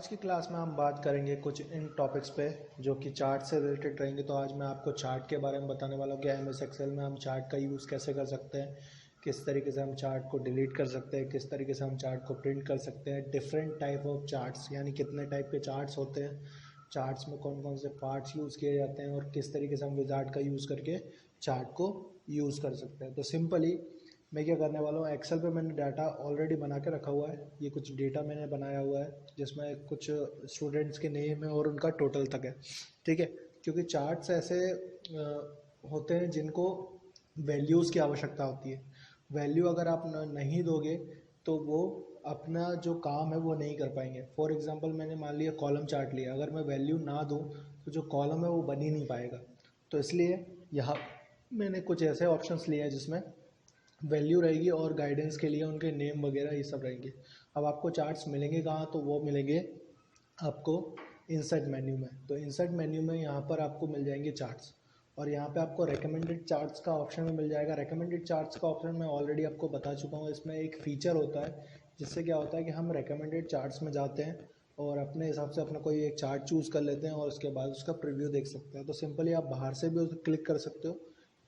आज की क्लास में हम बात करेंगे कुछ इन टॉपिक्स पे जो कि चार्ट से रिलेटेड रहेंगे। तो आज मैं आपको चार्ट के बारे में बताने वाला हूँ कि एम एस एक्सेल में हम चार्ट का यूज़ कैसे कर सकते हैं, किस तरीके से हम चार्ट को डिलीट कर सकते हैं, किस तरीके से हम चार्ट को प्रिंट कर सकते हैं, डिफरेंट टाइप ऑफ चार्ट्स यानी कितने टाइप के चार्ट्स होते हैं, चार्ट्स में कौन कौन से पार्ट्स यूज़ किए जाते हैं और किस तरीके से हम विजार्ड का यूज़ करके चार्ट को यूज़ कर सकते हैं। तो सिंपली मैं क्या करने वाला हूँ, एक्सेल पे मैंने डाटा ऑलरेडी बना के रखा हुआ है। ये कुछ डेटा मैंने बनाया हुआ है जिसमें कुछ स्टूडेंट्स के नेम है और उनका टोटल तक है, ठीक है। क्योंकि चार्ट्स ऐसे होते हैं जिनको वैल्यूज़ की आवश्यकता होती है। वैल्यू अगर आप नहीं दोगे तो वो अपना जो काम है वो नहीं कर पाएंगे। फॉर एग्जांपल मैंने मान लिया कॉलम चार्ट लिया, अगर मैं वैल्यू ना दूँ तो जो कॉलम है वो बन ही नहीं पाएगा। तो इसलिए यहाँ मैंने कुछ ऐसे ऑप्शंस लिए हैं जिसमें वैल्यू रहेगी और गाइडेंस के लिए उनके नेम वगैरह ये सब रहेंगे। अब आपको चार्ट्स मिलेंगे कहाँ, तो वो मिलेंगे आपको इंसर्ट मेन्यू में। तो इंसर्ट मेन्यू में यहाँ पर आपको मिल जाएंगे चार्ट्स और यहाँ पे आपको रेकमेंडेड चार्ट्स का ऑप्शन में मिल जाएगा। रेकमेंडेड चार्ट्स का ऑप्शन मैं ऑलरेडी आपको बता चुका हूँ। इसमें एक फ़ीचर होता है जिससे क्या होता है कि हम रेकमेंडेड चार्ट्स में जाते हैं और अपने हिसाब से अपना कोई एक चार्ट चूज़ कर लेते हैं और उसके बाद उसका प्रीव्यू देख सकते हैं। तो सिंपली आप बाहर से भी उसे क्लिक कर सकते हो,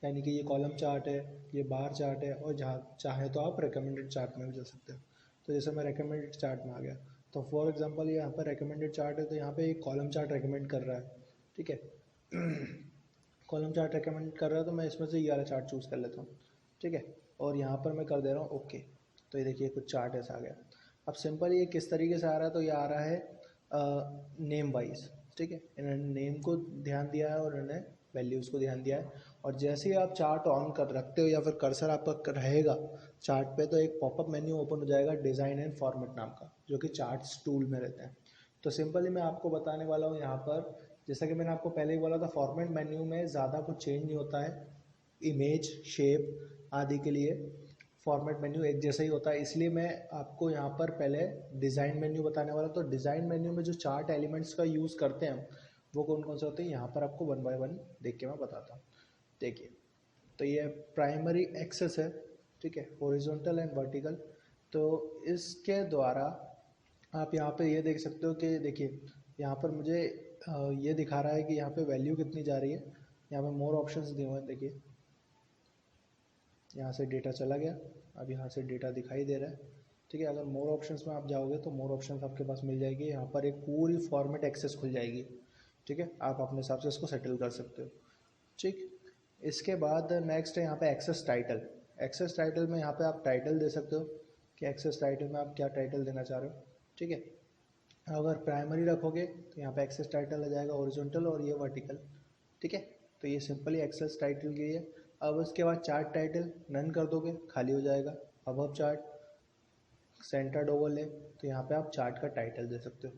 यानी कि ये कॉलम चार्ट है, ये बार चार्ट है, और जहाँ चाहे तो आप रिकमेंडेड चार्ट में भी जा सकते हो। तो जैसे मैं रिकमेंडेड चार्ट में आ गया तो फॉर एग्जांपल यहाँ पर रिकमेंडेड चार्ट है तो यहाँ पे एक कॉलम चार्ट रिकमेंड कर रहा है, ठीक है। कॉलम चार्ट रिकमेंड कर रहा है तो मैं इसमें से ये वाला चार्ट चूज़ कर लेता हूँ, ठीक है। और यहाँ पर मैं कर दे रहा हूँ ओके। तो ये देखिए कुछ चार्ट ऐसा आ गया। अब सिंपल ये किस तरीके से आ रहा है, तो ये आ रहा है नेम वाइज, ठीक है। इन्होंने नेम को ध्यान दिया है और इन्होंने वैल्यूज़ को ध्यान दिया है। और जैसे ही आप चार्ट ऑन कर रखते हो या फिर कर्सर आपका रहेगा चार्ट पे तो एक पॉपअप मेन्यू ओपन हो जाएगा डिज़ाइन एंड फॉर्मेट नाम का, जो कि चार्ट्स टूल में रहता है। तो सिंपली मैं आपको बताने वाला हूँ यहाँ पर, जैसा कि मैंने आपको पहले ही बोला था, फॉर्मेट मेन्यू में ज़्यादा कुछ चेंज नहीं होता है। इमेज, शेप आदि के लिए फॉर्मेट मेन्यू एक जैसा ही होता है। इसलिए मैं आपको यहाँ पर पहले डिज़ाइन मेन्यू बताने वाला। तो डिज़ाइन मेन्यू में जो चार्ट एलिमेंट्स का यूज़ करते हैं वो कौन कौन से होते हैं, यहाँ पर आपको वन बाय वन देख के मैं बताता हूँ। देखिए, तो ये प्राइमरी एक्सेस है, ठीक है, हॉरिजॉन्टल एंड वर्टिकल। तो इसके द्वारा आप यहाँ पे ये देख सकते हो कि देखिए यहाँ पर मुझे ये दिखा रहा है कि यहाँ पे वैल्यू कितनी जा रही है। यहाँ पे मोर ऑप्शंस दिए हुए हैं, देखिए यहाँ से डेटा चला गया, अब यहाँ से डेटा दिखाई दे रहा है, ठीक है। अगर मोर ऑप्शंस में आप जाओगे तो मोर ऑप्शंस आपके पास मिल जाएगी, यहाँ पर एक पूरी फॉर्मेट एक्सेस खुल जाएगी, ठीक है। आप अपने हिसाब से इसको सेटल कर सकते हो, ठीक। इसके बाद नेक्स्ट है यहाँ पे एक्सेस टाइटल। एक्सेस टाइटल में यहाँ पे आप टाइटल दे सकते हो कि एक्सेस टाइटल में आप क्या टाइटल देना चाह रहे हो, ठीक है। अगर प्राइमरी रखोगे तो यहाँ पे एक्सेस टाइटल आ जाएगा हॉरिजॉन्टल और ये वर्टिकल, ठीक है। तो ये सिंपली एक्सेस टाइटल के लिए। अब उसके बाद चार्ट टाइटल नन कर दोगे, खाली हो जाएगा। अब चार्ट सेंटर्ड ओवरले, तो यहाँ पे आप चार्ट का टाइटल दे सकते हो,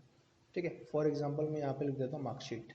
ठीक है। फॉर एग्जांपल मैं यहाँ पे लिख देता हूँ मार्कशीट,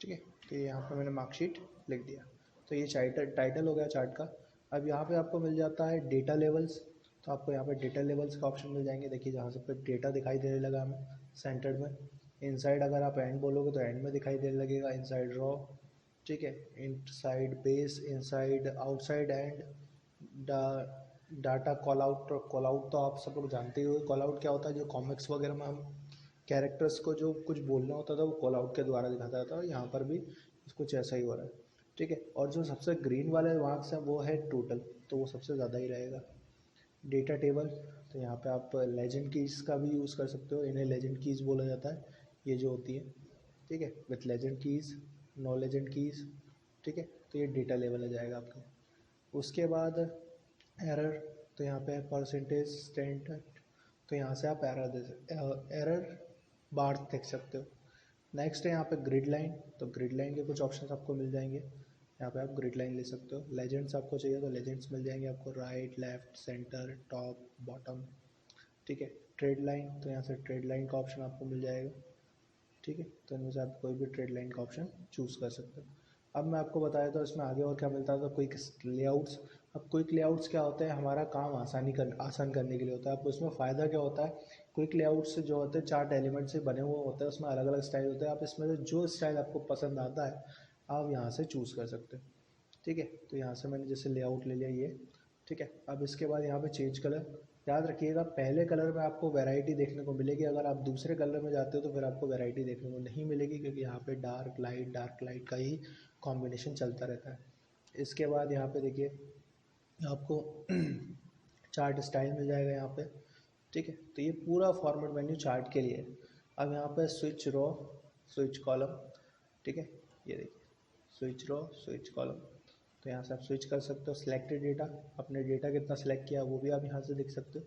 ठीक है। तो ये यहाँ पे मैंने मार्कशीट लिख दिया। तो ये टाइटल हो गया चार्ट का। अब यहाँ पे आपको मिल जाता है डेटा लेवल्स। तो आपको यहाँ पे डेटा लेवल्स का ऑप्शन मिल जाएंगे, देखिए जहाँ से पर डेटा दिखाई देने लगा हमें सेंटर्ड में। इनसाइड अगर आप एंड बोलोगे तो एंड में दिखाई देने लगेगा, इनसाइड रॉ, ठीक है, inside base, inside outside and data call out. Call out तो आप सब लोग जानते ही हो, कॉल आउट क्या होता है, जो कॉमिक्स वगैरह में हम कैरेक्टर्स को जो कुछ बोलना होता था वो कॉल आउट के द्वारा दिखाता था, यहाँ पर भी कुछ ऐसा ही हो रहा है, ठीक है। और जो सबसे ग्रीन वाले मार्क्स हैं वो है टोटल, तो वो सबसे ज़्यादा ही रहेगा। डेटा टेबल, तो यहाँ पे आप लेजेंड कीज़ का भी यूज़ कर सकते हो, इन्हें लेजेंड कीज़ बोला जाता है, ये जो होती है, ठीक है, with legend keys, no legend keys, ठीक है। तो ये डेटा लेवल आ जाएगा आपका। उसके बाद एरर, तो यहाँ पे परसेंटेज स्टैंडर्ड, तो यहाँ से आप एरर दे सकते, एरर बार देख सकते हो। नेक्स्ट है यहाँ पे ग्रिड लाइन, तो ग्रिड लाइन के कुछ ऑप्शंस आपको मिल जाएंगे, यहाँ पे आप ग्रिड लाइन ले सकते हो। लेजेंड्स आपको चाहिए तो लेजेंड्स मिल जाएंगे आपको, right, left, centre, top, bottom, ठीक है। ट्रेड लाइन, तो यहाँ से ट्रेड लाइन का ऑप्शन आपको मिल जाएगा, ठीक है। तो इनमें से आप कोई भी ट्रेड लाइन का ऑप्शन चूज़ कर सकते हो। अब मैं आपको बताया था इसमें आगे और क्या मिलता था, क्विक लेआउट्स। अब क्विक लेआउट्स क्या होते हैं, हमारा काम आसान करने के लिए होता है। अब उसमें फ़ायदा क्या होता है, क्विक लेआउट्स जो होते हैं चार्ट एलिमेंट से बने हुए होते हैं, उसमें अलग अलग स्टाइल होते हैं। आप इसमें से जो स्टाइल आपको पसंद आता है आप यहाँ से चूज़ कर सकते हो। ठीक है, तो यहाँ से मैंने जैसे लेआउट ले लिया ये। ठीक है, अब इसके बाद यहाँ पे चेंज कलर। याद रखिएगा पहले कलर में आपको वैरायटी देखने को मिलेगी, अगर आप दूसरे कलर में जाते हो तो फिर आपको वैरायटी देखने को नहीं मिलेगी, क्योंकि यहाँ पे डार्क लाइट का ही कॉम्बिनेशन चलता रहता है। इसके बाद यहाँ पे देखिए आपको चार्ट स्टाइल मिल जाएगा यहाँ पे। ठीक है, तो ये पूरा फॉर्मेट मेन्यू चार्ट के लिए है। अब यहाँ पे स्विच रो, स्विच कॉलम। ठीक है, ये देखिए स्विच रो, स्विच कॉलम। तो यहाँ से आप स्विच कर सकते हो। सिलेक्टेड डेटा, अपने डेटा कितना सेलेक्ट किया वो भी आप यहाँ से देख सकते हो।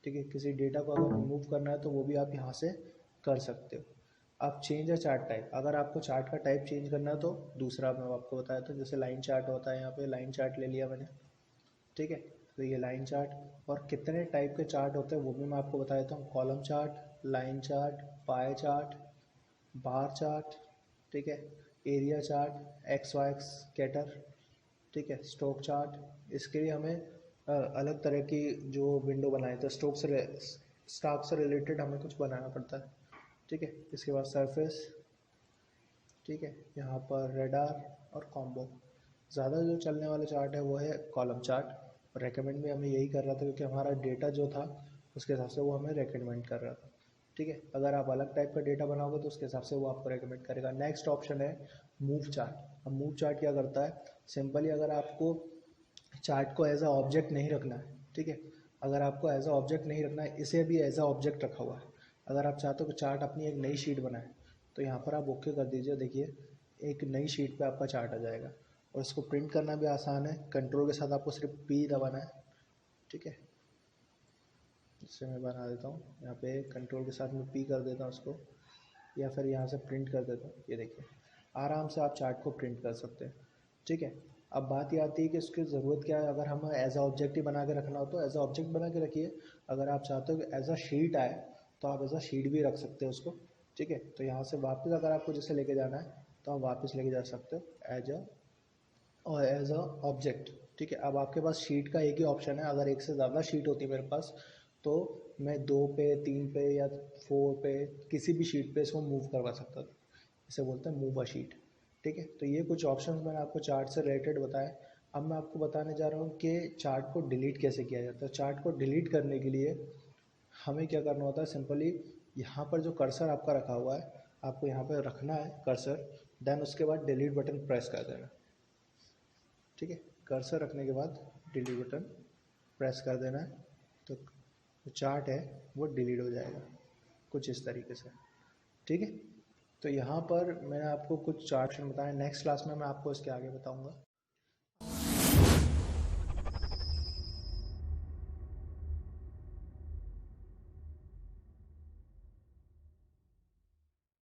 ठीक है, किसी डेटा को अगर रिमूव करना है तो वो भी आप यहाँ से कर सकते हो। अब चेंज है चार्ट टाइप, अगर आपको चार्ट का टाइप चेंज करना है तो दूसरा मैं आपको बताया था, जैसे लाइन चार्ट होता है, यहाँ पे लाइन चार्ट ले लिया मैंने। ठीक है, तो ये लाइन चार्ट। और कितने टाइप के चार्ट होते हैं वो भी मैं आपको बता देता हूँ। Column chart, line chart, pie chart, bar chart. ठीक है, area chart, X Y scatter. ठीक है, स्टॉक चार्ट। इसके लिए हमें अलग तरह की जो विंडो बनाए थे, स्टॉक से रिलेटेड हमें कुछ बनाना पड़ता है। ठीक है, इसके बाद सरफेस। ठीक है, यहाँ पर रेडार और कॉम्बो। ज़्यादा जो चलने वाला चार्ट है वो है कॉलम चार्ट। रेकमेंड भी हमें यही कर रहा था क्योंकि हमारा डेटा जो था उसके हिसाब से वो हमें रेकमेंड कर रहा था। ठीक है, अगर आप अलग टाइप का डेटा बनाओगे तो उसके हिसाब से वो आपको रेकमेंड करेगा। नेक्स्ट ऑप्शन है मूव चार्ट। अब मूव चार्ट क्या करता है, सिंपली अगर आपको चार्ट को एज अ ऑब्जेक्ट नहीं रखना है, ठीक है, अगर आपको एज अ ऑब्जेक्ट नहीं रखना है, इसे भी एज अ ऑब्जेक्ट रखा हुआ है। अगर आप चाहते हो कि चार्ट अपनी एक नई शीट बनाए तो यहाँ पर आप ओके कर दीजिए। देखिए एक नई शीट पे आपका चार्ट आ जाएगा और इसको प्रिंट करना भी आसान है। कंट्रोल के साथ आपको सिर्फ पी दबाना है। ठीक है, इससे मैं बना देता हूँ, यहाँ पे कंट्रोल के साथ में पी कर देता हूँ उसको, या फिर यहाँ से प्रिंट कर देता हूँ। ये देखिए आराम से आप चार्ट को प्रिंट कर सकते हैं। ठीक है, अब बात ये आती है कि उसकी ज़रूरत क्या है। अगर हमें एज अ ऑब्जेक्ट ही बना के रखना हो तो एज अ ऑब्जेक्ट बना के रखिए। अगर आप चाहते हो कि एज अ शीट आए तो आप एज अ शीट भी रख सकते हो उसको। ठीक है, तो यहाँ से वापस अगर आपको जैसे लेके जाना है तो आप वापस लेके जा सकते हो एज अ और एज अ ऑब्जेक्ट। ठीक है, अब आपके पास शीट का एक ही ऑप्शन है। अगर एक से ज़्यादा शीट होती है मेरे पास तो मैं 2 पे, 3 पे या 4 पे किसी भी शीट पे इसको मूव करवा सकता था। इसे बोलते हैं मूव अ शीट। ठीक है, तो ये कुछ ऑप्शंस मैंने आपको चार्ट से रिलेटेड बताए। अब मैं आपको बताने जा रहा हूँ कि चार्ट को डिलीट कैसे किया जाता है। चार्ट को डिलीट करने के लिए हमें क्या करना होता है, सिंपली यहाँ पर जो कर्सर आपका रखा हुआ है आपको यहाँ पर रखना है कर्सर, देन उसके बाद डिलीट बटन प्रेस कर देना। ठीक है, कर्सर रखने के बाद डिलीट बटन प्रेस कर देना है तो जो चार्ट है वो डिलीट हो जाएगा कुछ इस तरीके से। ठीक है, तो यहाँ पर मैंने आपको कुछ चार्ट बताए, नेक्स्ट क्लास में मैं आपको इसके आगे बताऊँगा।